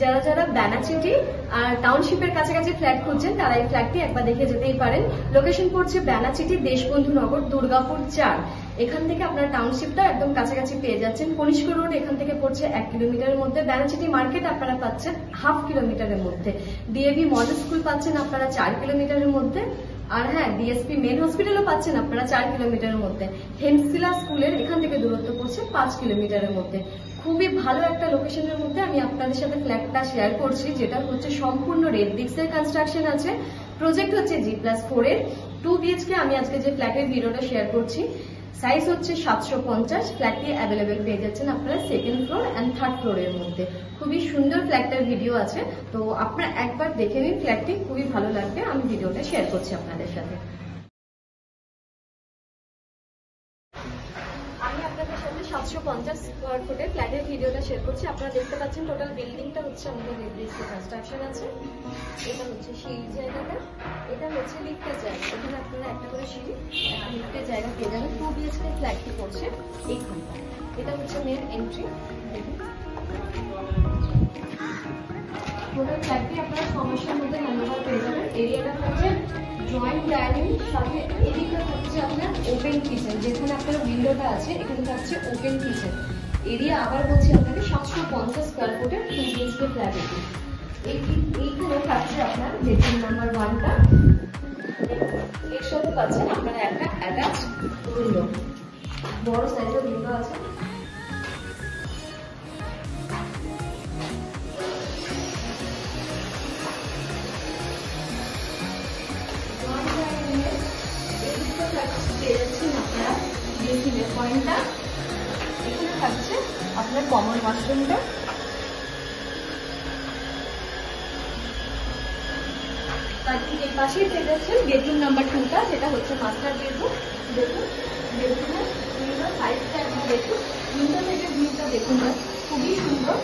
যারা যারা ব্যানাচিটি আর টাউনশিপের কাছাকাছি ফ্ল্যাট খুঁজছেন তারা এই ফ্ল্যাটটি একবার দেখে যেতেই পারেন। লোকেশন পড়ছে ব্যানাচিটি দেশবন্ধু নগর, দুর্গাপুর 4। এখান থেকে আপনারা টাউনশিপটা একদম কাছাকাছি পেয়ে যাচ্ছেন। কনিষ্ক রোড এখান থেকে পড়ছে 1 কিলোমিটারের মধ্যে। ব্যানাচিটি মার্কেট আপনারা পাচ্ছেন 1/2 কিলোমিটারের মধ্যে। ডিএভি মডেল স্কুল পাচ্ছেন আপনারা 4 কিলোমিটারের মধ্যে। আর হ্যাঁ, ডিএসপি মেন হসপিটালও পাচ্ছেন আপনারা 4 কিলোমিটারের মধ্যে। হেমসিলা স্কুলের এখান থেকে দূরত্ব পড়ছে 5 কিলোমিটারের মধ্যে। খুবই ভালো একটা লোকেশনের মধ্যে আমি আপনাদের সাথে ফ্ল্যাটটা শেয়ার করছি, যেটা হচ্ছে সম্পূর্ণ রেড ব্রিক্সের কনস্ট্রাকশন আছে। প্রজেক্ট হচ্ছে G+4 এর 2 BHK। আমি আজকে যে ফ্ল্যাটের ভিডিওটা শেয়ার করছি, সাইজ হচ্ছে 750। ফ্ল্যাটটি অ্যাভেলেবেল পেয়ে যাচ্ছেন আপনারা 2nd ফ্লোর অ্যান্ড 3rd ফ্লোরের মধ্যে। খুবই সুন্দর ফ্ল্যাটটার ভিডিও আছে, তো আপনারা একবার দেখে নিন ফ্ল্যাটটি, খুবই ভালো লাগবে। আমি ভিডিওটা শেয়ার করছি আপনাদের সাথে। আমি আপনাদের সাথে 750 স্কোয়ার ফুটের ফ্ল্যাটের ভিডিওটা শেয়ার করছি। আপনারা দেখতে পাচ্ছেন টোটাল বিল্ডিংটা হচ্ছে আমাদের রেড ব্রিক্সের কনস্ট্রাকশন আছে। এটা হচ্ছে সিঁড়ির জায়গাটা, এটা হচ্ছে লিফটের জায়গা। এখানে আপনারা একটা করে সিঁড়ি, লিফটের জায়গা পেয়ে যাবেন। 2 BHK ফ্ল্যাটটি পড়ছে এইখানটা। এটা হচ্ছে মেন এন্ট্রি। দেখুন টোটাল ফ্ল্যাটটি আপনারা 6 মাসের মধ্যে হ্যান্ডওভার পেয়ে যাবেন। এরিয়াটা হচ্ছে জয়েন্ট ডাইনিং, সাথে এদিকটা থাকছে আপনার ওপেন কিচেন। যেখানে আপনার উইন্ডোটা আছে এখানে থাকছে ওপেন কিচেন। এরিয়া আবার বলছি আপনাকে 750 স্কোয়ার ফুটের 2 BHK ফ্ল্যাট। এইখানে থাকছে আপনার বেডরুম নাম্বার 1টা। এর সাথে পাচ্ছেন আপনারা একটা অ্যাটাচ উইন্ডো, বড় সাইজের উইন্ডো আছে। পয়েন্টটা এখানে থাকছে আপনার কমন ওয়াশরুমটা। তার ঠিক এই পাশেই পেয়ে যাচ্ছেন বেডরুম নাম্বার 2টা, যেটা হচ্ছে মাস্টার বেডরুম। দেখুন বেডরুমের উইন্ডো সাইজটা একদম দেখুন, উইন্ডো থেকে ভিউটা দেখুন, খুবই সুন্দর।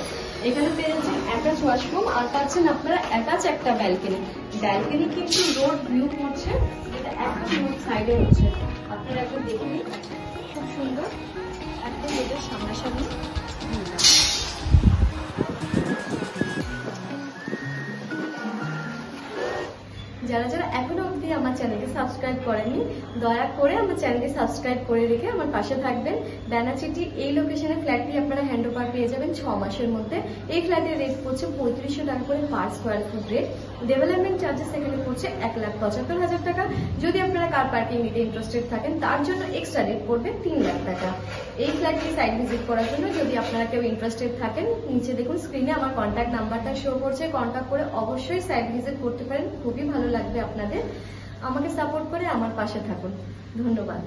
এখানে পেয়ে যাচ্ছেন অ্যাটাচ ওয়াশরুম আর পাচ্ছেন আপনারা অ্যাটাচ একটা ব্যালকনি। ব্যালকনি কিন্তু রোড ভিউ করছে, যেটা একদম রোড সাইডে হচ্ছে। আপনারা একদম দেখে নিন, খুব সুন্দর একদম রোডের সামনাসামনি। যারা যারা এখনো অবধি আমার চ্যানেলকে সাবস্ক্রাইব করেননি, দয়া করে আমার চ্যানেলকে সাবস্ক্রাইব করে রেখে আমার পাশে থাকবেন। ব্যানাচিটি এই লোকেশনে ফ্ল্যাটটি আপনারা হ্যান্ডওভার পেয়ে যাবেন 6 মাসের মধ্যে। এই ফ্ল্যাটের রেট পড়ছে 3500 টাকা করে per square foot rate. Development charges এখানে পড়ছে 1,75,000 টাকা। যদি আপনারা কার পার্কিং নিতে ইন্টারেস্টেড থাকেন তার জন্য এক্সট্রা রেট পড়বে 3 লাখ টাকা। এই ফ্ল্যাটটি সাইট ভিজিট করার জন্য যদি আপনারা কেউ ইন্টারেস্টেড থাকেন, নিচে দেখুন স্ক্রিনে আমার কন্ট্যাক্ট নাম্বারটা শো করছে। কন্ট্যাক্ট করে অবশ্যই সাইট ভিজিট করতে পারেন, খুবই ভালো লাগবে আপনাদের। আমাকে সাপোর্ট করে আমার পাশে থাকুন। ধন্যবাদ।